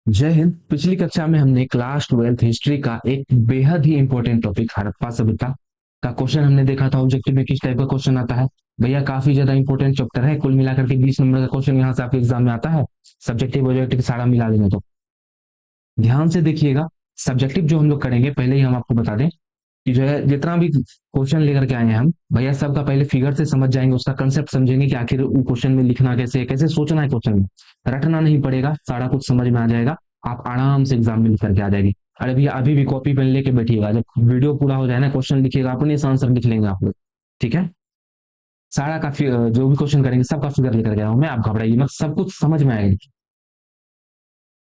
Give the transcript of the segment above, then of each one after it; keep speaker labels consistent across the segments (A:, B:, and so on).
A: जय हिंद। पिछली कक्षा में हमने क्लास 12th हिस्ट्री का एक बेहद ही इंपॉर्टेंट टॉपिक हड़प्पा सभ्यता का क्वेश्चन हमने देखा था। ऑब्जेक्टिव में किस टाइप का क्वेश्चन आता है। भैया काफी ज्यादा इंपॉर्टेंट चैप्टर है, कुल मिलाकर के 20 नंबर का क्वेश्चन यहाँ से आपके एग्जाम में आता है। सब्जेक्टिव ऑब्जेक्टिव सारा मिला लेंगे तो ध्यान से देखिएगा। सब्जेक्टिव जो हम लोग करेंगे, पहले ही हम आपको बता दें कि जो है जितना भी क्वेश्चन लेकर के आए हैं हम भैया, सबका पहले फिगर से समझ जाएंगे, उसका कंसेप्ट समझेंगे कि आखिर वो क्वेश्चन में लिखना कैसे है, कैसे सोचना है। क्वेश्चन में रटना नहीं पड़ेगा, सारा कुछ समझ में आ जाएगा। आप आराम से एग्जाम में लिख करके आ जाएगी। अरे भैया अभी भी कॉपी पेन लेके बैठिएगा, जब वीडियो पूरा हो जाए ना क्वेश्चन लिखिएगा, अपने से आंसर लिख लेंगे आप लोग। ठीक है। सारा का जो भी क्वेश्चन करेंगे सबका फिगर लेकर के आया हूं मैं, आप घबराइए मत, सब कुछ समझ में आएगा।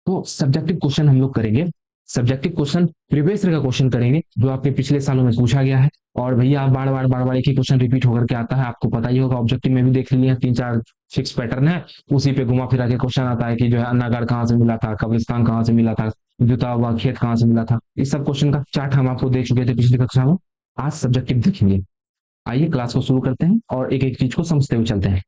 A: तो सब्जेक्टिव क्वेश्चन हम लोग करेंगे। सब्जेक्टिव क्वेश्चन प्रीवियस ईयर का क्वेश्चन करेंगे जो आपके पिछले सालों में पूछा गया है। और भैया आप बार बार एक ही क्वेश्चन रिपीट होकर के आता है, आपको पता ही होगा। ऑब्जेक्टिव में भी देख लिया, 3-4 फिक्स पैटर्न है, उसी पे घुमा फिरा के क्वेश्चन आता है कि जो है अन्नागार कहाँ से मिला था, कब्रिस्तान कहाँ से मिला था, जुता हुआ खेत कहाँ से मिला था। इस सब क्वेश्चन का चार्ट हम आपको दे चुके थे पिछली कक्षा में। आज सब्जेक्टिव देखेंगे। आइए क्लास को शुरू करते हैं और एक एक चीज को समझते हुए चलते हैं।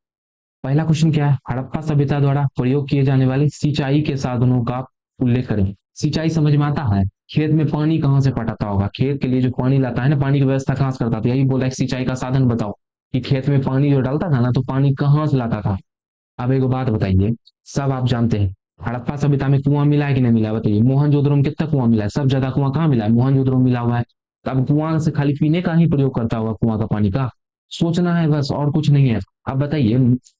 A: पहला क्वेश्चन क्या है, हड़प्पा सभ्यता द्वारा प्रयोग किए जाने वाले सिंचाई के साधनों का उल्लेख करें। सिंचाई समझ में आता है, खेत में पानी कहाँ से पटाता होगा, खेत के लिए जो पानी लाता है ना, पानी की व्यवस्था कहाँ से करता था। यही बोला है सिंचाई का साधन बताओ, कि खेत में पानी जो डालता था ना तो पानी कहाँ से लाता था। अब एक बात बताइए, सब आप जानते हैं हड़प्पा सभ्यता में कुआं मिला है कि नहीं मिला है? बताइए। मोहनजोदड़ो में कितना कुआं मिला है? सब ज्यादा कुआं कहाँ मिला है? मोहनजोदड़ो में मिला हुआ है। तो अब कुआं से खाली पीने का ही प्रयोग करता होगा, कुआं का पानी का सोचना है बस, और कुछ नहीं है। अब बताइए,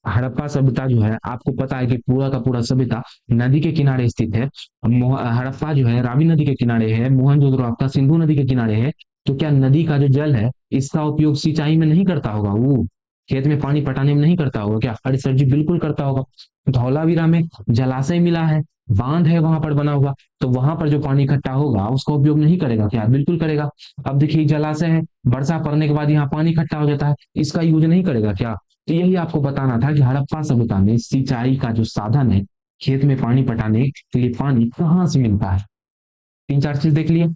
A: हड़प्पा सभ्यता जो है आपको पता है कि पूरा का पूरा सभ्यता नदी के किनारे स्थित है। हड़प्पा जो है रावी नदी के किनारे है, मोहनजोदड़ो आपका सिंधु नदी के किनारे है। तो क्या नदी का जो जल है इसका उपयोग सिंचाई में नहीं करता होगा? वो खेत में पानी पटाने में नहीं करता होगा क्या? अरे सर जी बिल्कुल करता होगा। धौलावीरा में जलाशय मिला है, बांध है वहां पर बना हुआ, तो वहां पर जो पानी इकट्ठा होगा उसका उपयोग नहीं करेगा क्या? बिल्कुल करेगा। अब देखिए जलाशय है, वर्षा पड़ने के बाद यहाँ पानी इकट्ठा हो जाता है, इसका यूज नहीं करेगा क्या? तो यही आपको बताना था कि हड़प्पा सभ्यता में सिंचाई का जो साधन है, खेत में पानी पटाने के लिए पानी कहाँ से मिलता है। 3-4 चीज देख लिए,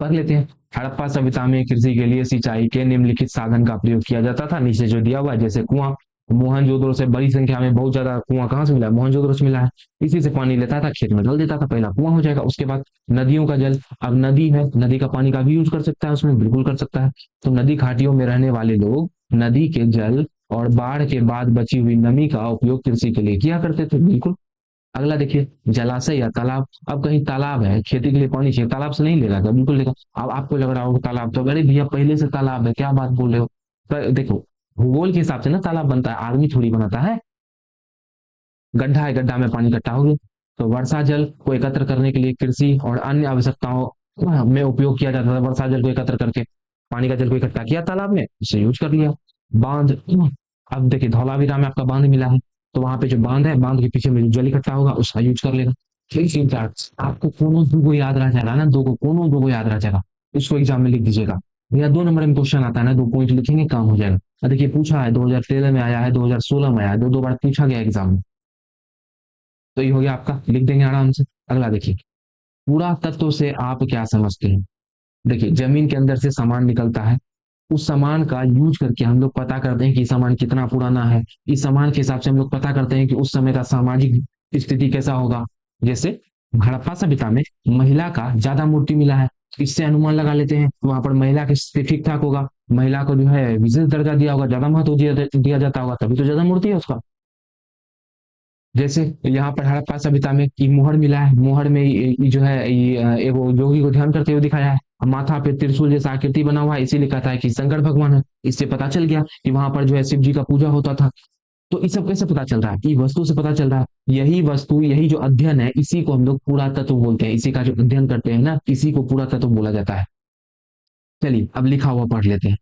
A: पढ़ लेते हैं। हड़प्पा सभ्यता में कृषि के लिए सिंचाई के निम्नलिखित साधन का प्रयोग किया जाता था, नीचे जो दिया हुआ है, जैसे कुआं। मोहनजोदड़ो से बड़ी संख्या में बहुत ज्यादा कुआं कहाँ से मिला है? मोहनजोदड़ो से मिला है। इसी से पानी लेता था, खेत में डाल देता था, पहला कुआं हो जाएगा। उसके बाद नदियों का जल, अब नदी है, नदी का पानी का भी यूज कर सकता है उसमें, बिल्कुल कर सकता है। तो नदी घाटियों में रहने वाले लोग नदी के जल और बाढ़ के बाद बची हुई नमी का उपयोग कृषि के लिए किया करते थे, बिल्कुल। अगला देखिए, जलाशय या तालाब। अब कहीं तालाब है, खेती के लिए पानी चाहिए, तालाब से नहीं लेगा क्या? बिल्कुल लेगा। अब आपको लग रहा होगा तालाब तो, अरे भैया पहले से तालाब है, क्या बात बोल रहे हो? तो देखो, भूगोल के हिसाब से ना तालाब बनता है, आदमी थोड़ी बनाता है। गड्ढा है, गड्ढा में पानी इकट्ठा हो गया, तो वर्षा जल को एकत्र करने के लिए कृषि और अन्य आवश्यकताओं में उपयोग किया जाता था। वर्षा जल को एकत्र करके पानी का जल को इकट्ठा किया तालाब में, उसे यूज कर लिया। बांध। अब देखिए धौलावीरा में आपका बांध मिला है, तो वहां पे जो बांध है, बांध के पीछे में जो जल इकट्ठा होगा उसका यूज कर लेगा। ठीक 3-4 आपको कोनो दो को याद रह जाएगा ना, दो को कोनो दो को याद रह जाएगा। इसको एग्जाम में लिख दीजिएगा। भैया 2 नंबर में क्वेश्चन आता है ना, 2 पॉइंट लिखेंगे काम हो जाएगा। देखिए पूछा है, 2013 में आया है, 2016 में आया है, दो दो बार पूछा गया एग्जाम में। तो ये हो गया आपका, लिख देंगे आराम से। अगला देखिए, पूरा तत्व से आप क्या समझते हैं। देखिए जमीन के अंदर से सामान निकलता है, उस सामान का यूज करके हम लोग पता करते हैं कि सामान कितना पुराना है। इस सामान के हिसाब से हम लोग पता करते हैं कि उस समय का सामाजिक स्थिति कैसा होगा। जैसे हड़प्पा सभ्यता में महिला का ज्यादा मूर्ति मिला है, इससे अनुमान लगा लेते हैं वहां पर महिला की स्थिति ठीक ठाक होगा, महिला को जो है विशेष दर्जा दिया होगा, ज्यादा महत्व दिया जाता होगा, तभी तो ज्यादा मूर्ति है उसका। जैसे यहाँ पर हड़प्पा सभ्यता में कि मुहर मिला है, मुहर में जो है एगो योगी को ध्यान करते हुए दिखाया है, माथा पे त्रिशूल जैसा आकृति बना हुआ है, इसीलिए कहता है कि शंकर भगवान है। इससे पता चल गया कि वहां पर जो है शिव जी का पूजा होता था। तो ये सब कैसे पता चल रहा है? कि वस्तु से पता चल रहा है। यही वस्तु, यही जो अध्ययन है, इसी को हम लोग पुरातत्व बोलते हैं। इसी का जो अध्ययन करते हैं ना, इसी को पुरातत्व बोला जाता है। चलिए अब लिखा हुआ पढ़ लेते हैं।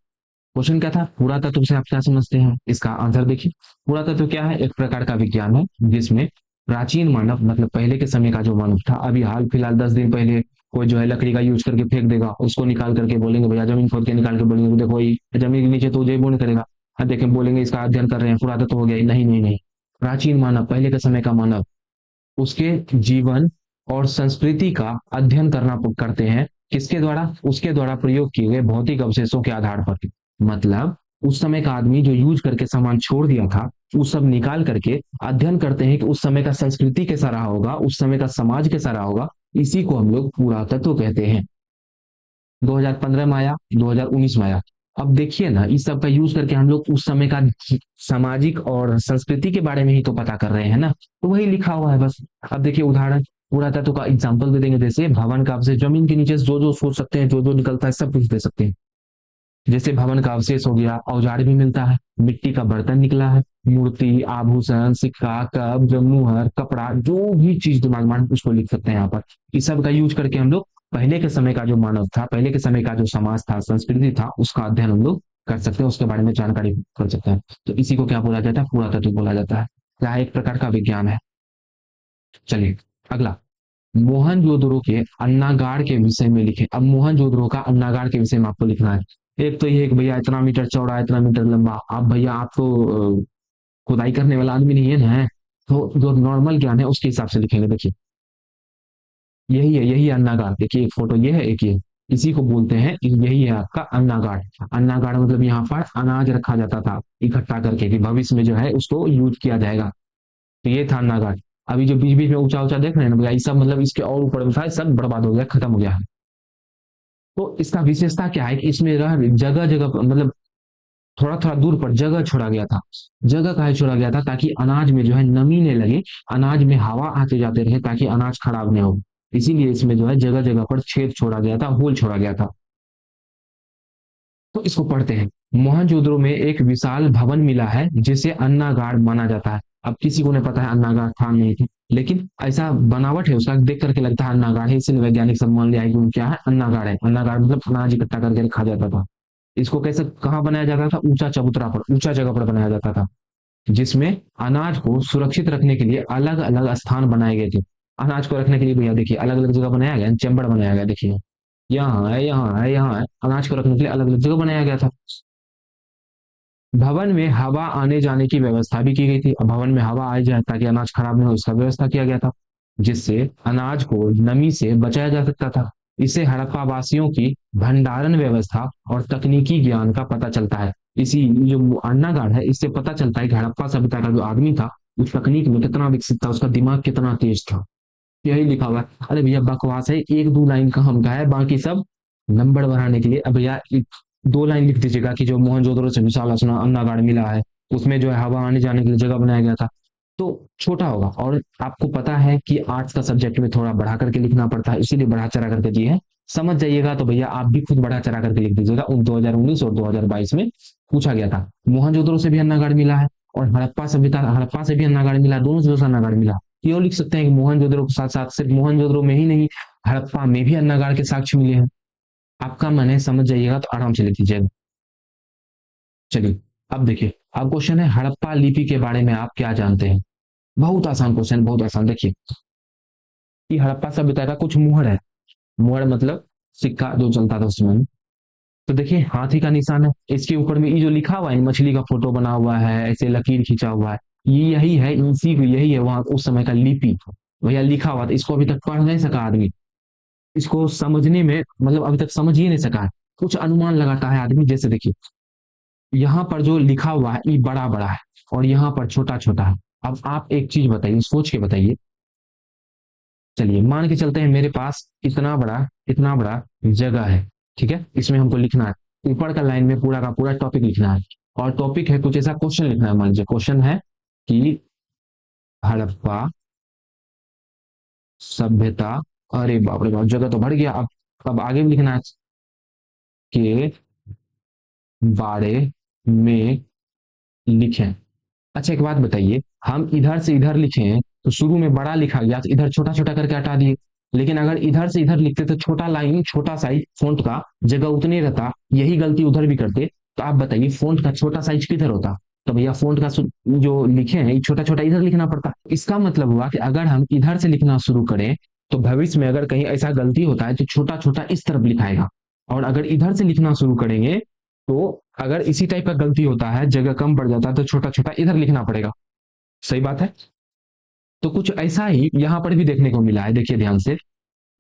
A: क्वेश्चन क्या था, पुरातत्व से आप क्या समझते हैं? इसका आंसर देखिए। पुरातत्व क्या है? एक प्रकार का विज्ञान है जिसमें प्राचीन मानव, मतलब पहले के समय का जो मानव था, अभी हाल फिलहाल 10 दिन पहले कोई जो है लकड़ी का यूज करके फेंक देगा, उसको निकाल करके बोलेंगे भैया, जमीन खोद के निकाल के बोलेंगे देखो ये जमीन के नीचे तो जैव नहीं करेगा। अब देखें बोलेंगे इसका अध्ययन कर रहे हैं, पुरातत्व हो गया। नहीं नहीं नहीं, प्राचीन मानव, पहले के समय का मानव, उसके जीवन और संस्कृति का अध्ययन करना करते हैं। किसके द्वारा? उसके द्वारा प्रयोग किए गए भौतिक अवशेषों के आधार पर। मतलब उस समय का आदमी जो यूज करके सामान छोड़ दिया था, वो सब निकाल करके अध्ययन करते हैं कि उस समय का संस्कृति कैसा रहा होगा, उस समय का समाज कैसा रहा होगा। इसी को हम लोग पुरातत्व कहते हैं। 2015 में आया, 2019 में आया। अब देखिए ना, इस सब का यूज करके हम लोग उस समय का सामाजिक और संस्कृति के बारे में ही तो पता कर रहे हैं ना, तो वही लिखा हुआ है बस। अब देखिए उदाहरण, पुरातत्व का एग्जाम्पल दे देंगे, जैसे भवन का अवशेष, जमीन के नीचे से जो जो सोच सकते हैं, जो जो निकलता है सब कुछ दे सकते हैं। जैसे भवन का अवशेष हो गया, औजार भी मिलता है, मिट्टी का बर्तन निकला है, मूर्ति, आभूषण, सिक्का, कप, मुहर, कपड़ा, जो भी चीज दिमाग में उसको लिख सकते हैं यहाँ पर। इस सब का यूज करके हम लोग पहले के समय का जो मानव था, पहले के समय का जो समाज था, संस्कृति था, उसका अध्ययन हम लोग कर सकते हैं, उसके बारे में जानकारी कर सकते हैं। तो इसी को क्या बोला जाता है? पुरातत्व बोला जाता है। क्या एक प्रकार का विज्ञान है। चलिए अगला, मोहनजोदड़ो के अन्नागार के विषय में लिखे। अब मोहनजोदड़ो का अन्नागार के विषय में आपको लिखना है। एक तो ये कि भैया इतना मीटर चौड़ा, इतना मीटर लंबा। अब भैया आप तो खुदाई करने वाला आदमी नहीं है ना, तो जो नॉर्मल ज्ञान है उसके हिसाब से लिखेंगे। देखिए यही है, यही है अन्नागार। देखिए एक फोटो ये है, एक ये, इसी को बोलते हैं, यही है आपका अन्नागार। अन्नागार मतलब यहाँ पर अनाज रखा जाता था इकट्ठा करके, कि भविष्य में जो है उसको यूज किया जाएगा। तो ये था अन्नागार। अभी जो बीच बीच में ऊंचा ऊंचा देख रहे हैं ना भैया, ये सब मतलब इसके और ऊपर में था, सब बर्बाद हो गया, खत्म हो गया है। तो इसका विशेषता क्या है कि इसमें रह जगह जगह पर, मतलब थोड़ा थोड़ा दूर पर जगह छोड़ा गया था। जगह काहे छोड़ा गया था? ताकि अनाज में जो है नमी नहीं लगे, अनाज में हवा आते जाते रहे, ताकि अनाज खराब नहीं हो। इसीलिए इसमें जो है जगह जगह पर छेद छोड़ा गया था, होल छोड़ा गया था। तो इसको पढ़ते हैं। मोहनजोदड़ो में एक विशाल भवन मिला है जिसे अन्नागार माना जाता है। अब किसी को नहीं पता है अन्नागार था नहीं था, लेकिन ऐसा बनावट है उसका, देख करके लगता है अन्नागार है, इसलिए वैज्ञानिक सब मान लिया है कि वो क्या है, अन्नागार है। अन्नागार मतलब अनाज इकट्ठा करके रखा जाता था। इसको कैसे, कहाँ बनाया जाता था? ऊंचा चबूतरा पर, ऊंचा जगह पर बनाया जाता था, जिसमें अनाज को सुरक्षित रखने के लिए अलग अलग स्थान बनाए गए थे। अनाज को रखने के लिए भैया देखिए अलग अलग जगह बनाया गया, चैम्बर बनाया गया। देखिए यहाँ है, यहाँ है, यहाँ है, अनाज को रखने के लिए अलग अलग जगह बनाया गया था। भवन में हवा आने जाने की व्यवस्था भी की गई थी। अब भवन में हवा आ जाए ताकि अनाज खराब नहीं हो, इसका व्यवस्था किया गया था, जिससे अनाज को नमी से बचाया जा सकता था। इससे हड़प्पा वासियों की भंडारण व्यवस्था और तकनीकी ज्ञान का पता चलता है। इसी जो अन्नागार है, इससे पता चलता है कि हड़प्पा सभ्यता का जो आदमी था, उस तकनीक में कितना विकसित था, उसका दिमाग कितना तेज था। यही लिखा हुआ है। अरे भैया बकवास है, एक दो लाइन का हम का है, बाकी सब नंबर बढ़ाने के लिए। अब भैया दो लाइन लिख दीजिएगा कि जो मोहनजोदड़ो से विशाल अन्नागार मिला है, उसमें जो है हवा आने जाने के लिए जगह बनाया गया था, तो छोटा होगा। और आपको पता है कि आर्ट्स का सब्जेक्ट में थोड़ा बढ़ा करके लिखना पड़ता है, इसीलिए बढ़ा चढ़ा करके दिए हैं। समझ जाइएगा तो भैया आप भी खुद बढ़ा चढ़ा करके लिख दीजिएगा। उन 2019 और 2022 में पूछा गया था। मोहनजोदड़ो से भी अन्नागार मिला है, और हड़प्पा सभ्यता, हड़प्पा से भी अन्नागार मिला, दोनों से अन्नागार मिला। क्यों लिख सकते हैं कि मोहनजोदड़ो के साथ साथ सिर्फ मोहनजोदड़ो में ही नहीं, हड़प्पा में भी अन्नागार के साक्ष्य मिले हैं। आपका मन है समझ जाइएगा तो आराम से लिख दीजिएगा। चलिए अब देखिए, अब क्वेश्चन है हड़प्पा लिपि के बारे में आप क्या जानते हैं। बहुत आसान क्वेश्चन, बहुत आसान। देखिए कि हड़प्पा सभ्यता का कुछ मुहर है। मुहर मतलब सिक्का जो चलता था उस समय में। तो देखिए हाथी का निशान है, इसके ऊपर में ये जो लिखा हुआ है, मछली का फोटो बना हुआ है, ऐसे लकीर खींचा हुआ है, ये यही है, इसी को यही है वहां उस समय का लिपि। भैया लिखा हुआ था, इसको अभी तक पढ़ नहीं सका आदमी, इसको समझने में मतलब अभी तक समझ ही नहीं सका है। कुछ अनुमान लगाता है आदमी। जैसे देखिए यहाँ पर जो लिखा हुआ है ये बड़ा बड़ा है, और यहाँ पर छोटा छोटा है। अब आप एक चीज बताइए, सोच के बताइए। चलिए मान के चलते हैं मेरे पास इतना बड़ा जगह है, ठीक है, इसमें हमको लिखना है, ऊपर का लाइन में पूरा का पूरा टॉपिक लिखना है। और टॉपिक है कुछ ऐसा, क्वेश्चन लिखना है। मान लीजिए क्वेश्चन है कि हड़प्पा सभ्यता, अरे बाप रे बाप, जगह तो बढ़ गया। अब आगे भी लिखना है के बारे में लिखें। अच्छा एक बात बताइए, हम इधर से इधर लिखें तो शुरू में बड़ा लिखा गया, तो इधर छोटा छोटा करके हटा दिए। लेकिन अगर इधर से इधर लिखते तो छोटा लाइन, छोटा साइज फोंट का जगह उतने रहता, यही गलती उधर भी करते। तो आप बताइए फोंट का छोटा साइज किधर होता? तो भैया फोंट का जो लिखे हैं ये छोटा छोटा इधर लिखना पड़ता। इसका मतलब हुआ कि अगर हम इधर से लिखना शुरू करें तो भविष्य में अगर कहीं ऐसा गलती होता है तो छोटा छोटा इस तरफ लिखाएगा। और अगर इधर से लिखना शुरू करेंगे तो अगर इसी टाइप का गलती होता है, जगह कम पड़ जाता है, तो छोटा छोटा इधर लिखना पड़ेगा। सही बात है। तो कुछ ऐसा ही यहाँ पर भी देखने को मिला है। देखिए ध्यान से,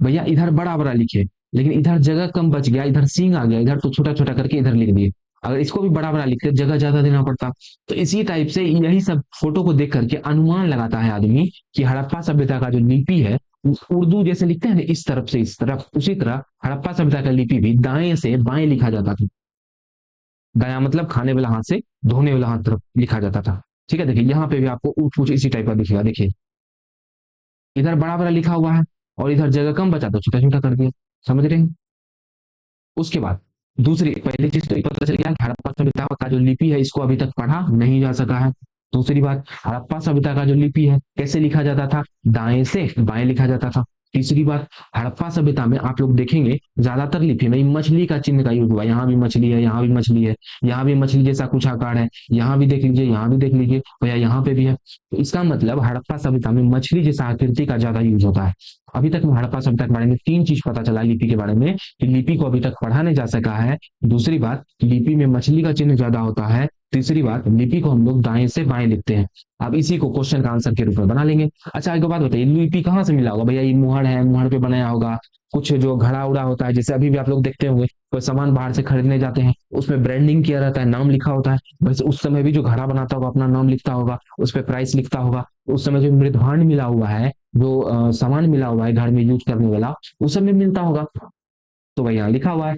A: भैया इधर बड़ा बड़ा लिखे, लेकिन इधर जगह कम बच गया, इधर सींग आ गया, इधर तो छोटा छोटा करके इधर लिख दिए। अगर इसको भी बड़ा बड़ा लिखते जगह ज्यादा देना पड़ता। तो इसी टाइप से यही सब फोटो को देख करके अनुमान लगाता है आदमी कि हड़प्पा सभ्यता का जो लिपि है, उर्दू जैसे लिखते हैं ना इस तरफ से इस तरफ, उसी तरह हड़प्पा सभ्यता का लिपि भी दाएं से बाएं लिखा जाता था। दायां मतलब खाने वाला हाथ से धोने वाला हाथ तरफ लिखा जाता था। ठीक है, देखिए यहाँ पे भी आपको ऊट कुछ इसी टाइप का दिखेगा। देखिए इधर बड़ा बड़ा लिखा हुआ है और इधर जगह कम बचा तो छोटा छोटा कर दिया। समझ रहे हैं? उसके बाद दूसरी पहली चीज तो ये पता चल गया कि हड़प्पा सभ्यता का जो लिपि है इसको अभी तक पढ़ा नहीं जा सका है। दूसरी बात, हड़प्पा सभ्यता का जो लिपि है कैसे लिखा जाता था, दाएं से बाएं लिखा जाता था। तीसरी बात, हड़प्पा सभ्यता में आप लोग देखेंगे ज्यादातर लिपि में मछली का चिन्ह का यूज हुआ। यहाँ भी मछली है, यहाँ भी मछली है, यहाँ भी मछली जैसा कुछ आकार है, यहाँ भी देख लीजिए, यहाँ भी देख लीजिए भैया, यहाँ पे भी है। तो इसका मतलब हड़प्पा सभ्यता में मछली जैसा आकृति का ज्यादा यूज होता है। अभी तक हड़प्पा सभ्यता के बारे में तीन चीज पता चला लिपि के बारे में, कि लिपि को अभी तक पढ़ा नहीं जा सका है। दूसरी बात, लिपि में मछली का चिन्ह ज्यादा होता है। तीसरी बात, लिपि को हम लोग दाएं से बाएं लिखते हैं। अब इसी को क्वेश्चन का आंसर के रूप में बना लेंगे। अच्छा एक बात बताइए, लिपि कहाँ से मिला होगा भैया? ये मुहर है, मुहर पे बनाया होगा। कुछ जो घड़ा उड़ा होता है, जैसे अभी भी आप लोग देखते होंगे कोई सामान बाहर से खरीदने जाते हैं, उसमें ब्रांडिंग किया रहता है, नाम लिखा होता है। वैसे उस समय भी जो घड़ा बनाता होगा अपना नाम लिखता होगा, उस पर प्राइस लिखता होगा। उस समय जो मृदभांड मिला हुआ है, जो सामान मिला हुआ है घर में यूज करने वाला, उस समय मिलता होगा। तो वही यहाँ लिखा हुआ है,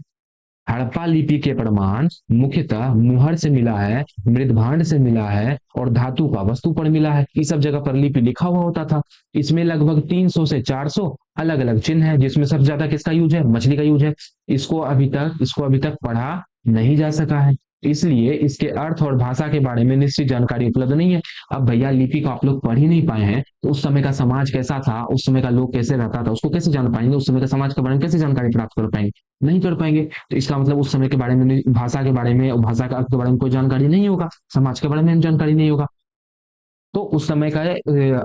A: हड़प्पा लिपि के प्रमाण मुख्यतः मुहर से मिला है, मृदभांड से मिला है और धातु का वस्तु पर मिला है। इस सब जगह पर लिपि लिखा हुआ होता था। इसमें लगभग 300 से 400 अलग अलग चिन्ह है, जिसमें सबसे ज्यादा किसका यूज है? मछली का यूज है। इसको अभी तक पढ़ा नहीं जा सका है, इसलिए इसके अर्थ और भाषा के बारे में निश्चित जानकारी उपलब्ध नहीं है। अब भैया लिपि को आप लोग पढ़ ही नहीं पाए हैं, तो उस समय का समाज कैसा था, उस समय का लोग कैसे रहता था, उसको कैसे जान पाएंगे? उस समय का समाज के बारे में कैसे जानकारी प्राप्त कर पाएंगे? नहीं कर पाएंगे। तो इसका मतलब उस समय के बारे में भाषा के बारे में और भाषा का अर्थ के बारे में कोई जानकारी नहीं होगा, समाज के बारे में जानकारी नहीं होगा। तो उस समय का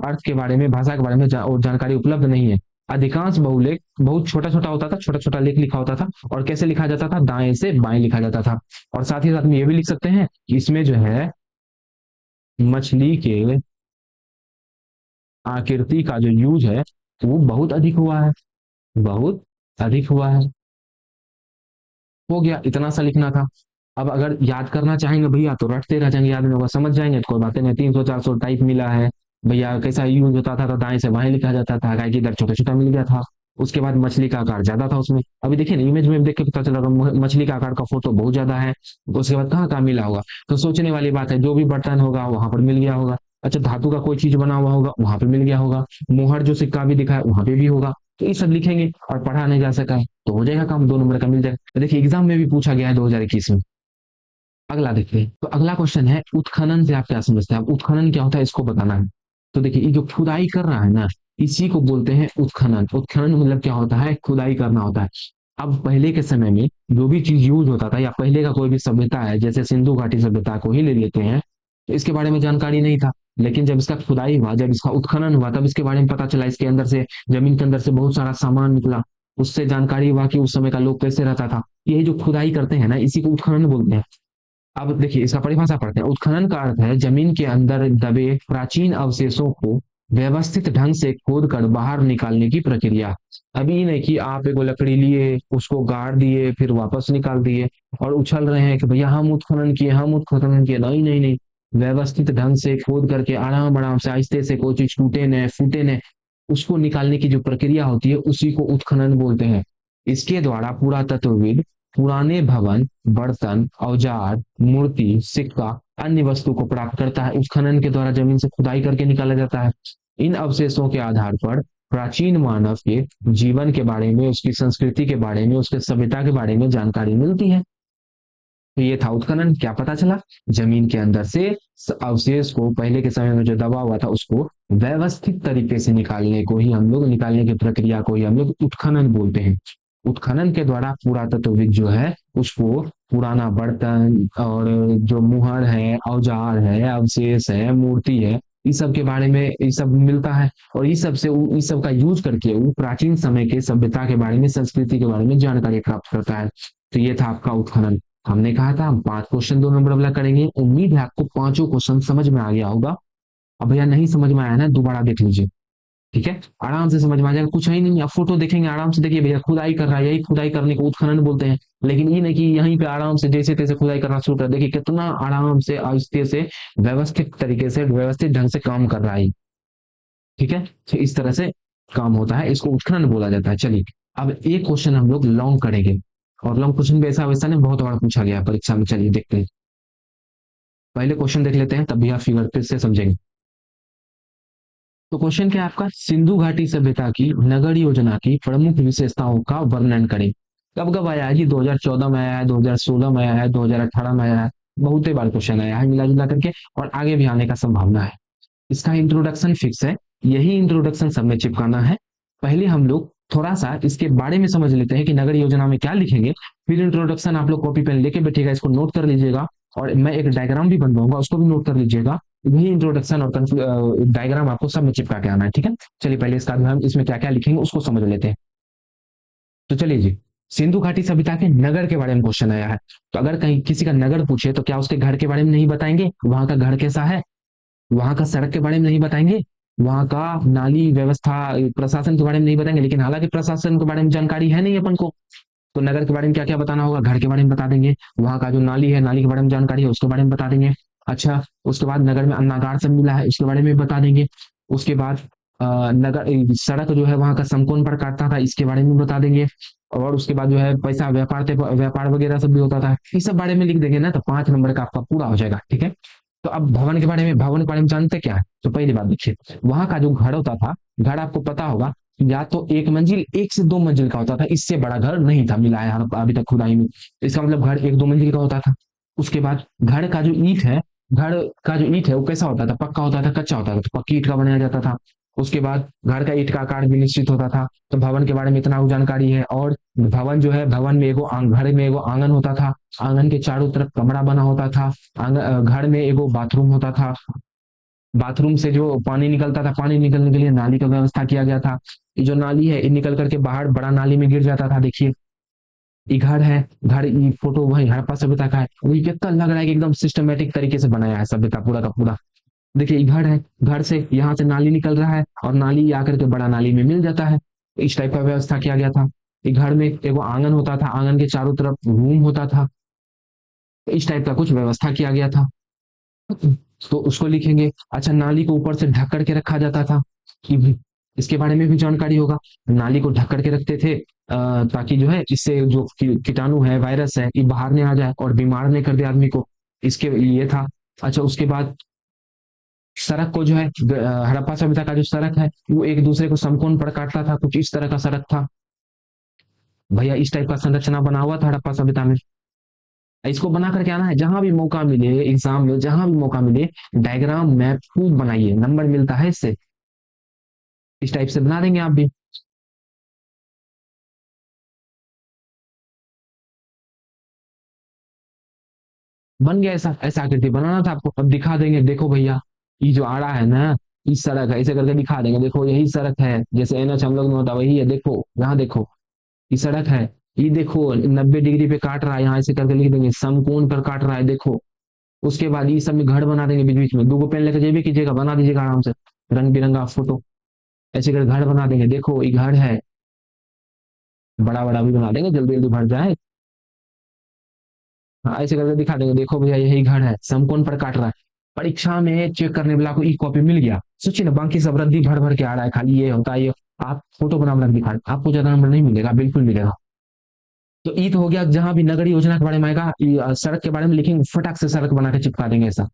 A: अर्थ के बारे में, भाषा के बारे में और जानकारी उपलब्ध नहीं है। अधिकांश बहुलेख बहुत छोटा छोटा होता था, छोटा छोटा लेख लिखा होता था। और कैसे लिखा जाता था? दाएं से बाएं लिखा जाता था। और साथ ही साथ में ये भी लिख सकते हैं कि इसमें जो है मछली के आकृति का जो यूज है वो बहुत अधिक हुआ है, बहुत अधिक हुआ है। हो गया, इतना सा लिखना था। अब अगर याद करना चाहेंगे भैया तो रटते रह जाएंगे, याद नहीं होगा, समझ जाएंगे तो कोई बातें नहीं। 300 400 टाइप मिला है भैया, कैसा यूज होता था? तो दाएं से बाएं लिखा जाता था, गाय की इधर छोटा छोटा मिल गया था। उसके बाद मछली का आकार ज्यादा था उसमें। अभी देखिए ना इमेज में देख के पता चला मछली का आकार का फोटो बहुत ज्यादा है। उसके बाद कहाँ कहाँ मिला होगा? तो सोचने वाली बात है, जो भी बर्तन होगा वहां पर मिल गया होगा। अच्छा धातु का कोई चीज बना हुआ होगा वहां पे मिल गया होगा। मुहर जो सिक्का भी दिखा है वहां पे भी होगा। तो ये सब लिखेंगे और पढ़ा नहीं जा सका है तो हो जाएगा काम, 2 नंबर का मिल जाएगा। तो देखिए एग्जाम में भी पूछा गया है 2021 में। अगला देखते हैं, तो अगला क्वेश्चन है उत्खनन से आप क्या समझते हैं? अब उत्खनन क्या होता है इसको बताना है। तो देखिए ये जो खुदाई कर रहा है ना, इसी को बोलते हैं उत्खनन। उत्खनन मतलब क्या होता है? खुदाई करना होता है। अब पहले के समय में जो भी चीज यूज होता था, या पहले का कोई भी सभ्यता है, जैसे सिंधु घाटी सभ्यता को ही ले लेते हैं, तो इसके बारे में जानकारी नहीं था। लेकिन जब इसका खुदाई हुआ, जब इसका उत्खनन हुआ, तब इसके बारे में पता चला। इसके अंदर से, जमीन के अंदर से बहुत सारा सामान निकला। उससे जानकारी हुआ कि उस समय का लोग कैसे रहता था। यही जो खुदाई करते हैं ना, इसी को उत्खनन बोलते हैं। अब देखिए इसका परिभाषा पढ़ते हैं। उत्खनन का अर्थ है जमीन के अंदर दबे प्राचीन अवशेषों को व्यवस्थित ढंग से खोद कर बाहर निकालने की प्रक्रिया। अभी नहीं कि आप एक लकड़ी लिए, उसको गाड़ दिए, फिर वापस निकाल दिए और उछल रहे हैं कि भैया हम उत्खनन किए, हम उत्खनन किए। नहीं नहीं नहीं, व्यवस्थित ढंग से खोद करके आराम आराम से आहिस्ते से, कोई चीज टूटे न फूटे न, उसको निकालने की जो प्रक्रिया होती है उसी को उत्खनन बोलते हैं। इसके द्वारा पुरातत्वविद पुराने भवन, बर्तन, औजार, मूर्ति, सिक्का, अन्य वस्तु को प्राप्त करता है। उत्खनन के द्वारा जमीन से खुदाई करके निकाला जाता है। इन अवशेषों के आधार पर प्राचीन मानव के जीवन के बारे में, उसकी संस्कृति के बारे में, उसके सभ्यता के बारे में जानकारी मिलती है। तो ये था उत्खनन। क्या पता चला? जमीन के अंदर से अवशेष को, पहले के समय में जो दबा हुआ था उसको व्यवस्थित तरीके से निकालने को ही हम लोग, निकालने की प्रक्रिया को ही हम लोग उत्खनन बोलते हैं। उत्खनन के द्वारा पुरातत्वविद जो है उसको पुराना बर्तन और जो मुहर है, औजार है, अवशेष है, मूर्ति है, इस सब के बारे में ये सब मिलता है। और इस सब का यूज करके वो प्राचीन समय के सभ्यता के बारे में, संस्कृति के बारे में जानकारी प्राप्त करता है। तो ये था आपका उत्खनन। हमने कहा था हम 5 क्वेश्चन 2 नंबर वाला करेंगे। उम्मीद है आपको पांचों क्वेश्चन समझ में आ गया होगा। अब भैया नहीं समझ में आया ना, दोबारा देख लीजिए। ठीक है, आराम से समझ में आ जाएगा, कुछ है ही नहीं। आप फोटो देखेंगे आराम से, देखिए भैया खुदाई कर रहा है, यही खुदाई करने को उत्खनन बोलते हैं। लेकिन ये नहीं कि यहीं पे आराम से जैसे तैसे खुदाई करना शुरू कर, देखिए कितना आराम से आहिस्ते से व्यवस्थित तरीके से व्यवस्थित ढंग से काम कर रहा है। ठीक है, तो इस तरह से काम होता है, इसको उत्खनन बोला जाता है। चलिए, अब एक क्वेश्चन हम लोग लॉन्ग करेंगे, और लॉन्ग क्वेश्चन भी ऐसा वैसा नहीं, बहुत बार पूछा गया है परीक्षा में। चलिए देखते हैं, पहले क्वेश्चन देख लेते हैं, तब भी आप फिगर फिर से समझेंगे। तो क्वेश्चन क्या है आपका, सिंधु घाटी सभ्यता की नगर योजना की प्रमुख विशेषताओं का वर्णन करें। कब कब आया है जी, 2014 में आया है, 2016 में आया है, 2018 में आया है, बहुत ही बार क्वेश्चन आया है मिला जुला करके, और आगे भी आने का संभावना है। इसका इंट्रोडक्शन फिक्स है, यही इंट्रोडक्शन सब में चिपकाना है। पहले हम लोग थोड़ा सा इसके बारे में समझ लेते हैं कि नगर योजना में क्या लिखेंगे, फिर इंट्रोडक्शन आप लोग कॉपी पेन लेके बैठेगा, इसको नोट कर लीजिएगा, और मैं एक डायग्राम भी बनवाऊंगा, उसको भी नोट कर लीजिएगा। यही इंट्रोडक्शन और डायग्राम आपको सब में चिपका के आना है, ठीक है। चलिए पहले इसका हम इसमें क्या क्या लिखेंगे उसको समझ लेते हैं। तो चलिए जी, सिंधु घाटी सभ्यता के नगर के बारे में क्वेश्चन आया है। तो अगर कहीं किसी का नगर पूछे तो क्या उसके घर के बारे में नहीं बताएंगे, वहां का घर कैसा है, वहां का सड़क के बारे में नहीं बताएंगे, वहां का नाली व्यवस्था प्रशासन के बारे में नहीं बताएंगे। लेकिन हालांकि प्रशासन के बारे में जानकारी है नहीं अपन को, तो नगर के बारे में क्या क्या बताना होगा, घर के बारे में बता देंगे, वहां का जो नाली है, नाली के बारे में जानकारी है उसके बारे में बता देंगे। अच्छा, उसके बाद नगर में अन्नागार सब मिला है, उसके बारे में बता देंगे। उसके बाद नगर सड़क जो है वहां का समकोण पर काटता था, इसके बारे में बता देंगे। और उसके बाद जो है पैसा व्यापार वगैरह सब भी होता था, इस सब बारे में लिख देंगे ना, तो 5 नंबर का आपका पूरा हो जाएगा, ठीक है। तो अब भवन के बारे में जानते क्या है, तो पहली बात देखिए, वहां का जो घर होता था, घर आपको पता होगा, या तो एक मंजिल, 1 से 2 मंजिल का होता था, इससे बड़ा घर नहीं था मिला है अभी तक खुदाई में। इसका मतलब घर 1-2 मंजिल का होता था। उसके बाद घर का जो ईंट है, घर का जो ईंट है वो कैसा होता था, पक्का होता था, कच्चा होता था, तो पक्की ईंट का बनाया जाता था। उसके बाद घर का ईंट का आकार भी निश्चित होता था। तो भवन के बारे में इतना जानकारी है। और भवन जो है, भवन में एगो घर में एगो आंगन होता था, आंगन के चारों तरफ कमरा बना होता था, घर में एगो बाथरूम होता था, बाथरूम से जो पानी निकलता था, पानी निकलने के लिए नाली का व्यवस्था किया गया था। ये जो नाली है, ये निकल करके बाहर बड़ा नाली में गिर जाता था। देखिए, ये घर है, घर ये फोटो वही हड़प्पा सभ्यता का है, और ये कितना लग रहा है कि एकदम सिस्टमेटिक तरीके से बनाया है सभ्यता पूरा का पूरा। देखिए, ये घर है, घर से यहाँ से नाली निकल रहा है, और नाली आकर के बड़ा नाली में मिल जाता है। इस टाइप का व्यवस्था किया गया था। ये घर में एगो आंगन होता था, आंगन के चारों तरफ रूम होता था, इस टाइप का कुछ व्यवस्था किया गया था, तो उसको लिखेंगे। अच्छा, नाली को ऊपर से ढक करके रखा जाता था, कि भी इसके बारे में भी जानकारी होगा। नाली को ढक करके रखते थे, ताकि जो है इससे जो कीटाणु है, वायरस है, ये बाहर नहीं आ जाए और बीमार नहीं कर दे आदमी को, इसके ये था। अच्छा, उसके बाद सड़क को जो है, हड़प्पा सभ्यता का जो सड़क है वो एक दूसरे को समकोण पर काटता था, कुछ इस तरह का सड़क था भैया, इस टाइप का संरचना बना हुआ था हड़प्पा सभ्यता में। इसको बना करके आना है, जहां भी मौका मिले एग्जाम में, जहां भी मौका मिले, डायग्राम मैप खूब बनाइए, नंबर मिलता है इससे। इस टाइप से बना देंगे आप भी। बन गया, ऐसा ऐसा आकृति बनाना था आपको, अब दिखा देंगे, देखो भैया, ये जो आड़ा है ना, इस सड़क है, ऐसे करके दिखा देंगे, देखो यही सड़क है, जैसे एनएच हम लोग में होता वही है, देखो यहाँ देखो, ये सड़क है, ये देखो 90 डिग्री पे काट रहा है, यहाँ ऐसे करके लिख देंगे, समकोण पर काट रहा है, देखो। उसके बाद ये सब में घर बना देंगे, बीच बीच में 2 पेन लेकर जाइए, कीजिएगा, बना दीजिएगा आराम से, रंग बिरंगा फोटो, ऐसे कर घर बना देंगे, देखो ये घर है, बड़ा बड़ा भी बना देंगे, जल्दी जल्दी भर जाए। हाँ, ऐसे करके दिखा देंगे, देखो भैया यही घर है, समकोण पर काट रहा है। परीक्षा में चेक करने वाला को ई कॉपी मिल गया, सोचिए ना, बाकी सब रद्दी भर भर के आ रहा है, खाली ये होता है ये, आप फोटो बना बना के दिखा, आपको ज्यादा नंबर नहीं मिलेगा, बिल्कुल मिलेगा। तो ई तो हो गया, जहां भी नगरीय योजना के बारे में आएगा, सड़क के बारे में लिखेंगे, फटाक से सड़क बना के चिपका देंगे ऐसा,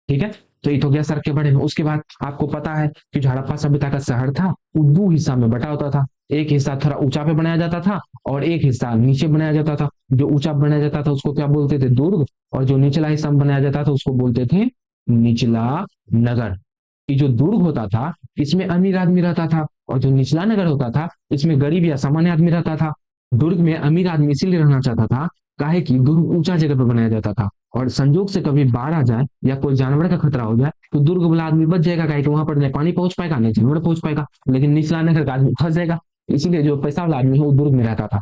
A: ठीक है। तो ये तो गया सड़क के बारे में। उसके बाद आपको पता है कि जो हड़प्पा सभ्यता का शहर था वो 2 हिस्सा में बटा होता था, एक हिस्सा थोड़ा ऊंचा पे बनाया जाता था, और एक हिस्सा नीचे बनाया जाता था। जो ऊंचा बनाया जाता था उसको क्या बोलते थे, दुर्ग, और जो निचला हिस्सा में बनाया जाता था उसको बोलते थे निचला नगर। ये जो दुर्ग होता था इसमें अमीर आदमी रहता था, और जो निचला नगर होता था इसमें गरीब या सामान्य आदमी रहता था। दुर्ग में अमीर आदमी इसीलिए रहना चाहता था, काहे कि दुर्ग ऊंचा जगह पर बनाया जाता था, और संजोग से कभी बाढ़ आ जाए या कोई जानवर का खतरा हो जाए तो दुर्ग वाला आदमी बच जाएगा, काहे कि वहां पर नहीं पानी पहुंच पाएगा, नहीं जानवर पहुंच पाएगा, लेकिन निचला नगर का आदमी फंस जाएगा। इसीलिए जो पैसा वाला आदमी है वो दुर्ग में रहता था।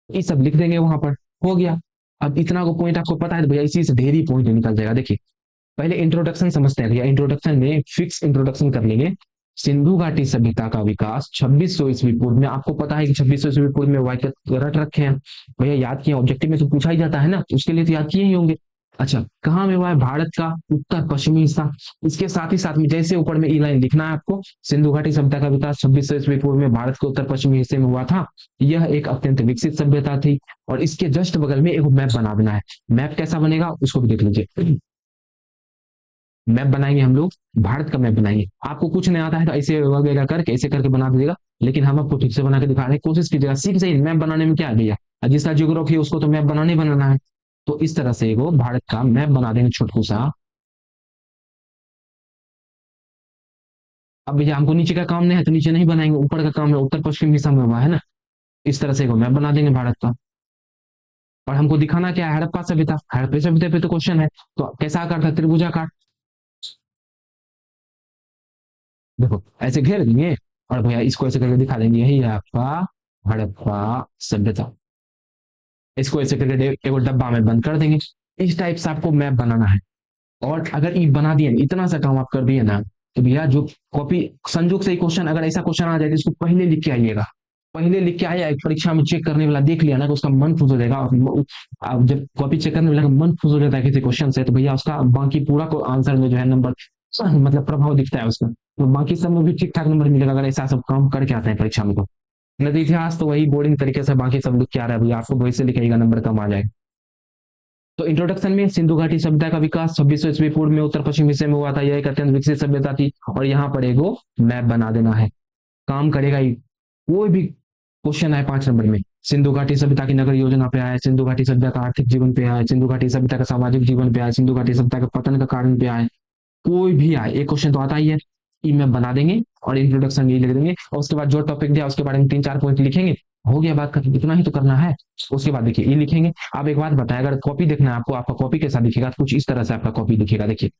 A: ये सब लिख देंगे वहां पर, हो गया। अब इतना को पॉइंट आपको पता है तो भैया इसी से ढेर ही पॉइंट निकल जाएगा। देखिए, पहले इंट्रोडक्शन समझते हैं भैया, इंट्रोडक्शन में फिक्स इंट्रोडक्शन कर लेंगे, सिंधु घाटी सभ्यता का विकास 2600 ईस्वी पूर्व में। आपको पता है कि 2600 ईस्वी पूर्व में वाक्य रट रखे हैं भैया, याद किए, ऑब्जेक्टिव में तो पूछा ही जाता है ना, उसके लिए तो याद किए ही होंगे। अच्छा, कहाँ में हुआ है? भारत का उत्तर पश्चिमी हिस्सा। इसके साथ ही साथ में जैसे ऊपर में ई लाइन लिखना है आपको, सिंधु घाटी सभ्यता का विकास 2600 ईस्वी पूर्व में भारत के उत्तर पश्चिमी हिस्से में हुआ था। यह एक अत्यंत विकसित सभ्यता थी। और इसके जस्ट बगल में एक मैप बना देना है। मैप कैसा बनेगा उसको भी देख लीजिए। मैप बनाएंगे हम लोग, भारत का मैप बनाएंगे। आपको कुछ नहीं आता है तो ऐसे वगैरह करके ऐसे करके बना दीजिएगा, लेकिन हम आपको ठीक से बना के दिखाने की कोशिश कीजिएगा। सीख जाइए मैप बनाने में, क्या है भैया, जिसका जियोग्राफी है उसको तो मैप बनाने ही बनाना है। तो इस तरह से वो भारत का मैप बना देंगे छोटू सा। अब भैया हमको नीचे का काम नहीं है तो नीचे नहीं बनाएंगे, ऊपर का काम है, उत्तर पश्चिम दिशा में हुआ है ना। इस तरह से एक मैप बना देंगे भारत का। और हमको दिखाना क्या है? हड़प्पा सभ्यता। हड़प्पा सभ्यता पे तो क्वेश्चन है, तो कैसा आकार था? त्रिभुजाकार। देखो ऐसे घेर देंगे और भैया इसको ऐसे करके दिखा देंगे, यही है आपका हड़प्पा सभ्यता। इसको ऐसे करके एक डब्बा में बंद कर देंगे। इस टाइप से आपको मैप बनाना है। और अगर ये बना दिए, इतना सा काम आप कर दिए ना, तो भैया जो कॉपी संजोग से ही क्वेश्चन, अगर ऐसा क्वेश्चन आ जाए तो इसको पहले लिख के आइएगा। पहले लिख के आया, एक परीक्षा में चेक करने वाला देख लिया ना, तो उसका मन खुश हो जाएगा। और आप जब कॉपी चेक करने वाला का मन खुश हो जाता है किसी क्वेश्चन से, तो भैया उसका बाकी पूरा को आंसर में जो है नंबर, मतलब प्रभाव दिखता है उसका। तो बाकी सब में भी ठीक ठाक नंबर मिलेगा अगर ऐसा सब काम करके आते हैं परीक्षा में। तो नहीं तो इतिहास तो वही बोरिंग तरीके से बाकी सब लिख के आ रहा है भैया, आपको वैसे लिखेगा नंबर कम आ जाएगा। तो इंट्रोडक्शन में सिंधु घाटी सभ्यता का विकास 2600 ईस्वी पूर्व में उत्तर पश्चिम हिस्से में हुआ था। यह एक अत्यंत विकसित सभ्यता थी। और यहाँ पर एगो मैप बना देना है, काम करेगा ही। कोई भी क्वेश्चन आए 5 नंबर में, सिंधु घाटी सभ्यता की नगर योजना पे आए, सिंधु घाटी सभ्यता का आर्थिक जीवन पे आए, सिंधु घाटी सभ्यता का सामाजिक जीवन पे आए, सिंधु घाटी सभ्यता का पतन का कारण पे आए, कोई भी आए एक क्वेश्चन तो आता ही है। ई मैप बना देंगे और इंट्रोडक्शन ये लिख देंगे, और उसके बाद जो टॉपिक दिया उसके बारे में 3-4 पॉइंट लिखेंगे। हो गया बात खत्म, इतना ही तो करना है। उसके बाद देखिए ये लिखेंगे। आप एक बात बताएं, अगर कॉपी देखना है आपको, आपका कॉपी कैसा दिखेगा? तो कुछ इस तरह से आपका कॉपी दिखेगा। देखिए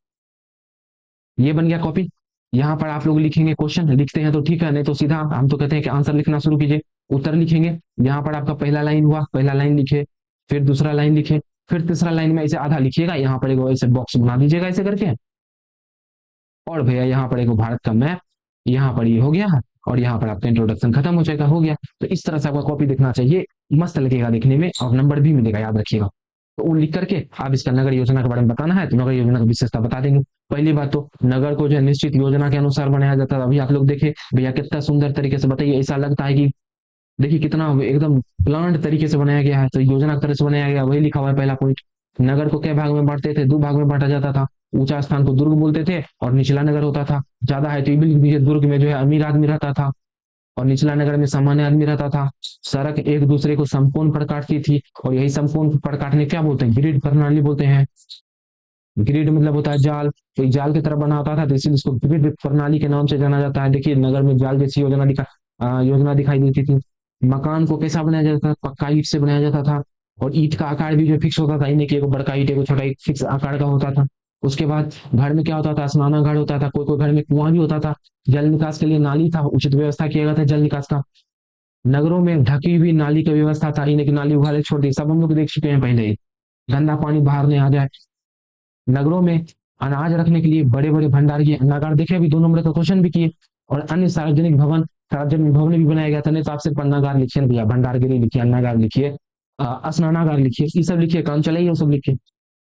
A: ये बन गया कॉपी। यहाँ पर आप लोग लिखेंगे, क्वेश्चन लिखते हैं तो ठीक है, नहीं तो सीधा हम तो कहते हैं कि आंसर लिखना शुरू कीजिए। उत्तर लिखेंगे। यहाँ पर आपका पहला लाइन हुआ, पहला लाइन लिखे, फिर दूसरा लाइन लिखे, फिर तीसरा लाइन में ऐसे आधा लिखिएगा, यहाँ पर एक ऐसे बॉक्स बना दीजिएगा ऐसे करके। और भैया यहाँ पर एक भारत का मैप, यहाँ पर ये हो गया है, और यहाँ पर आपका इंट्रोडक्शन खत्म हो जाएगा, हो गया। तो इस तरह से आपका कॉपी दिखना चाहिए, मस्त लगेगा देखने में, और नंबर भी मिलेगा, याद रखिएगा। तो वो लिख करके आप इसका नगर योजना के बारे में बताना है तो नगर योजना की विशेषता बता देंगे। पहली बात तो नगर को जो है निश्चित योजना के अनुसार बनाया जाता है। अभी आप लोग देखे भैया कितना सुंदर तरीके से बताइए, ऐसा लगता है कि देखिए कितना एकदम प्लांट तरीके से बनाया गया है। तो योजना की तरह से बनाया गया, वही लिखा हुआ है पहला पॉइंट। नगर को कई भाग में बांटते थे? 2 भाग में बांटा जाता था। ऊंचा स्थान को दुर्ग बोलते थे और निचला नगर होता था। ज्यादा है तो ये भी लिख दीजिए, दुर्ग में जो है अमीर आदमी रहता था और निचला नगर में सामान्य आदमी रहता था। सड़क एक दूसरे को समकोण पर काटती थी, और यही समकोण पर काटने क्या बोलते हैं? ग्रिड प्रणाली बोलते हैं। ग्रिड मतलब होता है जाल, तो जाल की तरह बना होता था, तो इसलिए इसको ग्रिड प्रणाली के नाम से जाना जाता है। देखिए नगर में जाल जैसी योजना दिखाई देती थी। मकान को कैसा बनाया जाता था? पक्का ईंट से बनाया जाता था। और ईंट का आकार भी जो फिक्स होता था, इन्हें कि एगो बड़का ईंट एगो छोटा ईंट फिक्स आकार का होता था। उसके बाद घर में क्या होता था? स्नाना घर होता था, कोई कोई घर में कुआं भी होता था। जल निकास के लिए नाली था, उचित व्यवस्था किया गया था जल निकास का। नगरों में ढकी हुई नाली की व्यवस्था था, इन्हें की नाली उघाड़े छोड़ दी, सब हम लोग देख चुके हैं पहले ही। गंदा पानी बाहर नहीं आ जाए। नगरों में अनाज रखने के लिए बड़े बड़े भंडार किए, नगार देखे, अभी 2 नंबर का क्वेश्चन भी किए। और अन्य सार्वजनिक भवन भी बनाया गया था। नहीं तो आप सिर्फ अन्नागार लिखिए भैया, भंडारगिरी लिखिए, अन्नागार लिखिए, स्नानागार लिखिए, ये सब लिखिए, काम चलाइए वो सब लिखिए।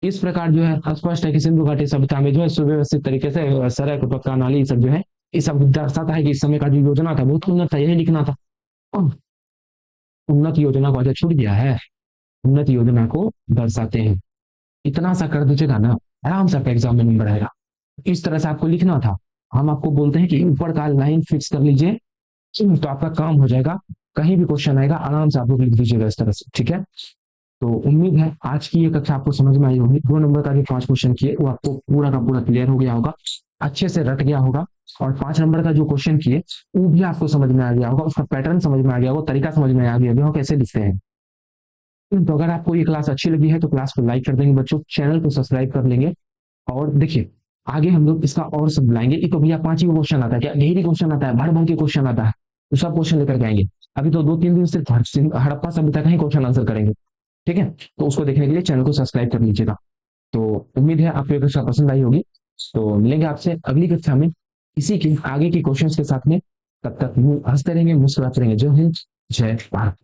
A: इस प्रकार जो है स्पष्ट है कि सिंधु घाटी सभ्यता में जो है सुव्यवस्थित तरीके से सड़क पक्का नाली ये सब जो है, ये सब दर्शाता है कि इस समय का जो योजना था बहुत उन्नत था, यही लिखना था। उन्नत योजना को अच्छा छूट गया है, उन्नत योजना को दर्शाते हैं। इतना सा कर दीजिएगा ना, आराम से आपका एग्जाम में नंबर आएगा। इस तरह से आपको लिखना था। हम आपको बोलते हैं कि ऊपर का लाइन फिक्स कर लीजिए, तो आपका काम हो जाएगा। कहीं भी क्वेश्चन आएगा आराम से आप लोग लिख दीजिएगा इस तरह से, ठीक है। तो उम्मीद है आज की ये कक्षा आपको समझ में आई होगी। 2 नंबर का जो 5 क्वेश्चन किए वो आपको पूरा का पूरा क्लियर हो गया होगा, अच्छे से रट गया होगा। और 5 नंबर का जो क्वेश्चन किए वो भी आपको समझ में आ गया होगा, उसका पैटर्न समझ में आ गया होगा, तरीका समझ में आ गया होगा कैसे लिखते हैं। तो अगर आपको ये क्लास अच्छी लगी है तो क्लास को लाइक कर देंगे बच्चों, चैनल को सब्सक्राइब कर लेंगे। और देखिए आगे हम लोग इसका और सब लाएंगे। ये तो भैया 5 ही क्वेश्चन आता है क्या? ढेर क्वेश्चन आता है, भर भर के क्वेश्चन आता है, तो सब क्वेश्चन लेकर के आएंगे। अभी तो 2-3 दिन सिर्फ हड़प्पा सभ्यता का ही क्वेश्चन आंसर करेंगे, ठीक है। तो उसको देखने के लिए चैनल को सब्सक्राइब कर लीजिएगा। तो उम्मीद है आपको ये कक्षा पसंद आई होगी। तो मिलेंगे आपसे अगली कक्षा में। इसी के आगे के क्वेश्चंस के साथ में, तब तक हंसते रहेंगे, मुस्कुराते रहेंगे। जो हिंद, जय भारत।